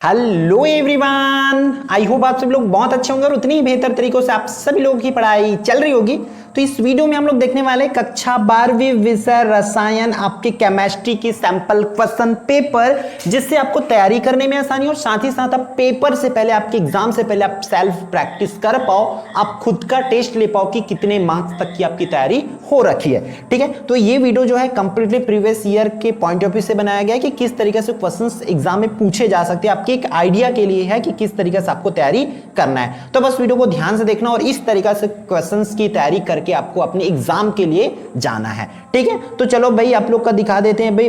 Hello everyone, I hope आप सब लोग बहुत अच्छे होंगे और उतनी ही बेहतर तरीकों से आप सभी लोगों की पढ़ाई चल रही होगी। तो इस वीडियो में हम लोग देखने वाले कक्षा 12वीं विषय रसायन आपके केमिस्ट्री की सैंपल क्वेश्चन पेपर, जिससे आपको तैयारी करने में आसानी और साथ ही साथ आप पेपर से पहले, आपके एग्जाम से पहले आप सेल्फ प्रैक्टिस कर पाओ, आप खुद का टेस्ट ले पाओ कि कितने मार्क्स तक की आपकी तैयारी हो रखी है। ठीक है, तो ये वीडियो जो है कंप्लीटली प्रीवियस ईयर के पॉइंट ऑफ व्यू से बनाया गया है कि किस तरीके से क्वेश्चंस एग्जाम में पूछे जा सकते हैं। आपके एक आइडिया के लिए है कि किस तरीके से आपको तैयारी करना है। तो बस वीडियो को ध्यान से देखना और इस तरीके से क्वेश्चंस की तैयारी करके आपको अपने एग्जाम के लिए जाना है। ठीक है, तो चलो भाई आप लोग का दिखा देते हैं। भाई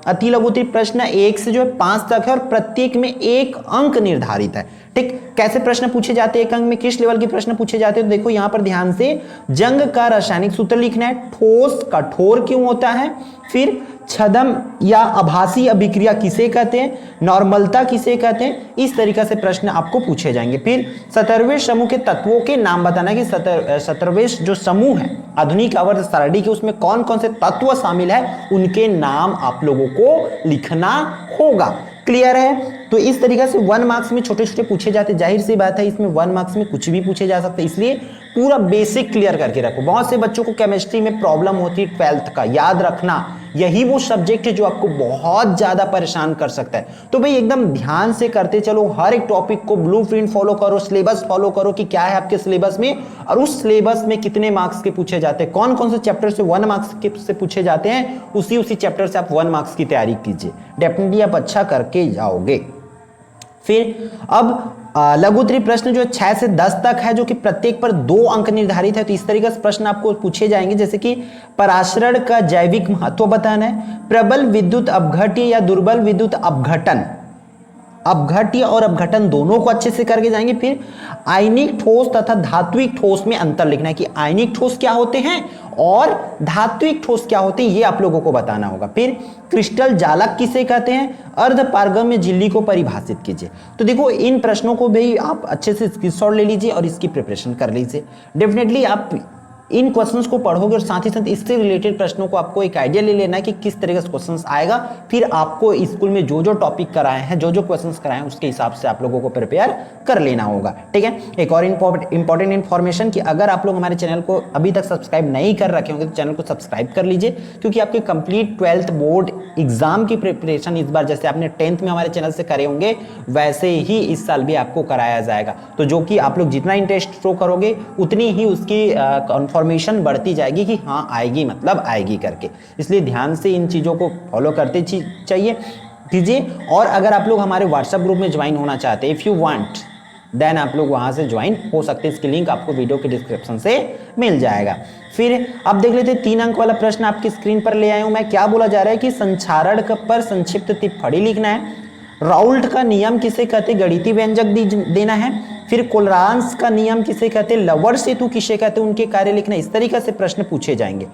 अति लघुत्तरी प्रश्न 1 से जो है 5 तक है और प्रत्येक में 1 अंक निर्धारित है। ठीक, कैसे प्रश्न पूछे जाते हैं, एक अंक में किस लेवल के प्रश्न पूछे जाते हैं, तो देखो यहां पर ध्यान से जंग का रासायनिक सूत्र लिखना है, ठोस कठोर क्यों होता है, फिर छदम या आभासी अभिक्रिया किसे कहते हैं, नॉर्मलता किसे कहते हैं, इस तरीके से प्रश्न आपको पूछे जाएंगे। फिर 17वें समूह के तत्वों के नाम बताना कि 17वें जो समूह है आधुनिक आवर्त सारणी के, उसमें कौन कौन से तत्व शामिल है, उनके नाम आप लोगों को लिखना होगा। क्लियर है? तो इस तरीके से 1 मार्क्स में छोटे छोटे पूछे जाते, जाहिर सी बात है इसमें 1 मार्क्स में कुछ भी पूछे जा सकते, इसलिए पूरा बेसिक क्लियर करके रखो। बहुत से बच्चों को केमिस्ट्री में प्रॉब्लम होती है 12th का, याद रखना यही वो सब्जेक्ट है जो आपको बहुत ज्यादा परेशान कर सकता है। तो भाई एकदम ध्यान से करते चलो, हर एक टॉपिक को ब्लूप्रिंट फॉलो करो, सिलेबस फॉलो करो कि क्या है आपके सिलेबस में और उस सिलेबस में कितने मार्क्स के पूछे जाते हैं, कौन कौन से चैप्टर से 1 मार्क्स के से पूछे जाते हैं, उसी चैप्टर से आप 1 मार्क्स की तैयारी कीजिए, डेफिनेटली आप अच्छा करके जाओगे। फिर अब लघुत्तरी प्रश्न जो 6 से 10 तक है, जो कि प्रत्येक पर 2 अंक निर्धारित है। तो इस तरीके से प्रश्न आपको पूछे जाएंगे, जैसे कि पराशरण का जैविक महत्व बताना है, प्रबल विद्युत अपघट्य या दुर्बल विद्युत अपघटन, अपघट्य और अपघटन दोनों को अच्छे से करके जाएंगे। फिर आयनिक ठोस तथा धात्विक ठोस में अंतर लिखना है कि आयनिक ठोस क्या होते हैं और धात्विक ठोस क्या होते हैं, ये आप लोगों को बताना होगा। फिर क्रिस्टल जालक किसे कहते हैं, अर्धपारगम्य झिल्ली को परिभाषित कीजिए। तो देखो इन प्रश्नों को भी आप अच्छे से स्क्रीनशॉट ले लीजिए और इसकी प्रिपरेशन कर लीजिए। डेफिनेटली आप इन क्वेश्चंस को पढ़ोगे और साथ ही साथ इससे रिलेटेड प्रश्नों को आपको एक आइडिया ले लेना है कि किस तरीके से क्वेश्चंस आएगा। फिर आपको स्कूल में जो जो टॉपिक कराए हैं, जो जो क्वेश्चंस कराए हैं, उसके हिसाब से आप लोगों को प्रिपेयर कर लेना होगा। ठीक है, एक और इंपॉर्टेंट इन्फॉर्मेशन कि अगर आप लोग हमारे चैनल को अभी तक सब्सक्राइब नहीं कर रखे होंगे तो चैनल को सब्सक्राइब कर लीजिए, क्योंकि आपके कंप्लीट 12th बोर्ड एग्जाम की प्रिपरेशन इस बार जैसे आपने 10th में हमारे चैनल से करे होंगे वैसे ही इस साल भी आपको कराया जाएगा। तो जो कि आप लोग जितना इंटरेस्ट शो करोगे उतनी ही उसकी कंफर्मेशन बढ़ती जाएगी कि हाँ आएगी, मतलब आएगी करके। इसलिए ध्यान से इन चीज़ों को फॉलो करते चाहिए कीजिए। और अगर आप लोग हमारे व्हाट्सएप ग्रुप में ज्वाइन होना चाहते हैं, इफ़ यू वांट देन आप लोग वहां से ज्वाइन हो सकते हैं, इसकी लिंक आपको वीडियो के डिस्क्रिप्शन से मिल जाएगा। फिर अब देख लेते हैं 3 अंक वाला प्रश्न आपकी स्क्रीन पर ले आया हूं मैं। क्या बोला जा रहा है कि संक्षारण पर संक्षिप्त टिप्पणी लिखना है, राउल्ट का नियम किसे कहते, गणितीय व्यंजक देना है, फिर कोलरांस का नियम किसे कहते, लवर सेतु किसे कहते, उनके कार्य लिखना। इस तरीके से प्रश्न पूछे जाएंगे।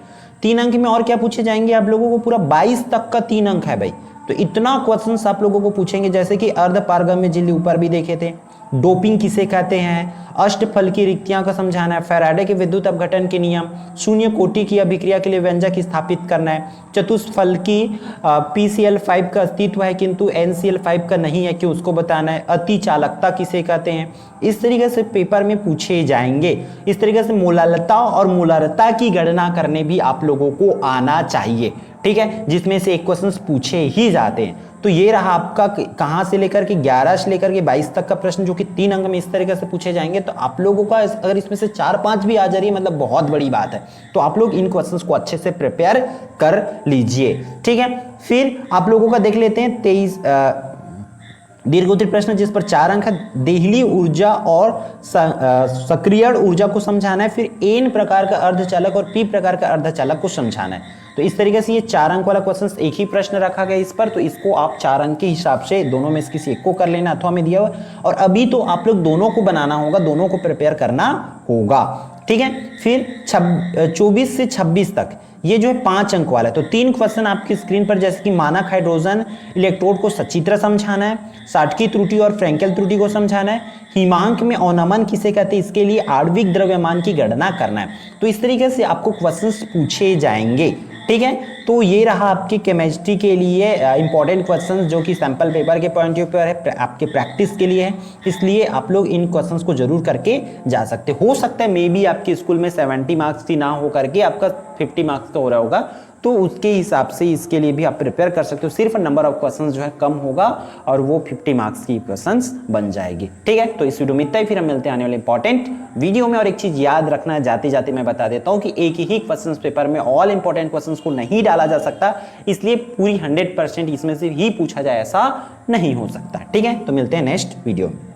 3 अंक में और क्या पूछे जाएंगे आप लोगों को, पूरा 22 तक का 3 अंक है भाई। तो इतना क्वेश्चंस आप लोगों को पूछेंगे, जैसे कि अर्धपारगम्य झिल्ली ऊपर भी देखे थे, डोपिंग किसे कहते हैं, अष्टफल की रिक्तियां को समझाना है, फैराडे के विद्युत अपघटन के नियम, शून्य कोटि की अभिक्रिया के लिए व्यंजक स्थापित करना है, चतुष्फल की PCl5 का अस्तित्व है किंतु NCl5 का नहीं है कि उसको बताना है, अति चालकता किसे कहते हैं। इस तरीके से पेपर में पूछे जाएंगे। इस तरीके से मोलालता और मोलारता की गणना करने भी आप लोगों को आना चाहिए। ठीक है, जिसमें से एक क्वेश्चन पूछे ही जाते हैं। तो ये रहा आपका कहां से लेकर के 11 से लेकर के 22 तक का प्रश्न, जो कि 3 अंक में इस तरीके से पूछे जाएंगे। तो आप लोगों का अगर इसमें से 4-5 भी आ जा रही है मतलब बहुत बड़ी बात है। तो आप लोग इन क्वेश्चंस को अच्छे से प्रिपेयर कर लीजिए। ठीक है, फिर आप लोगों का देख लेते हैं 23 दीर्घोत्तरी प्रश्न, जिस पर 4 अंक है, देहली ऊर्जा और सक्रियण ऊर्जा को समझाना है, फिर N प्रकार का अर्धचालक और P प्रकार का अर्धचालक को समझाना है। तो इस तरीके से ये 4 अंक वाला क्वेश्चन एक ही प्रश्न रखा गया इस पर, तो इसको आप 4 अंक के हिसाब से दोनों में से किसी एक को कर लेना, अथवा में दिया हुआ। और अभी तो आप लोग दोनों को बनाना होगा, दोनों को प्रिपेयर करना होगा। ठीक है, फिर 24 से 26 तक ये जो है 5 अंक वाला है। तो 3 क्वेश्चन आपकी स्क्रीन पर, जैसे कि मानक हाइड्रोजन इलेक्ट्रोड को सचित्र समझाना है, साटकी त्रुटि और फ्रेंकेल त्रुटि को समझाना है, हिमांक में अवनमन किसे कहते हैं, इसके लिए आणविक द्रव्यमान की गणना करना है। तो इस तरीके से आपको क्वेश्चंस पूछे जाएंगे। ठीक है। तो ये रहा आपकी केमिस्ट्री के लिए इंपॉर्टेंट क्वेश्चंस जो कि सैंपल पेपर के पॉइंट ऑफ व्यू है, आपके प्रैक्टिस के लिए है, इसलिए आप लोग इन क्वेश्चंस को जरूर करके जा सकते हो सकता है मे बी आपके स्कूल में 70 मार्क्स की ना हो करके आपका 50 मार्क्स का हो रहा होगा, तो उसके हिसाब से इसके लिए भी आप प्रिपेयर कर सकते हो। सिर्फ नंबर ऑफ क्वेश्चंस जो है कम होगा और वो 50 मार्क्स की क्वेश्चंस बन जाएगी। ठीक है, तो इस वीडियो में इतना ही, फिर हम मिलते हैं आने वाले इंपॉर्टेंट वीडियो में। और एक चीज याद रखना, जाते जाते मैं बता देता हूं कि एक ही क्वेश्चंस पेपर में ऑल इंपॉर्टेंट क्वेश्चंस को नहीं डाला जा सकता, इसलिए पूरी 100% इसमें से ही पूछा जाए ऐसा नहीं हो सकता। ठीक है, तो मिलते हैं नेक्स्ट वीडियो में।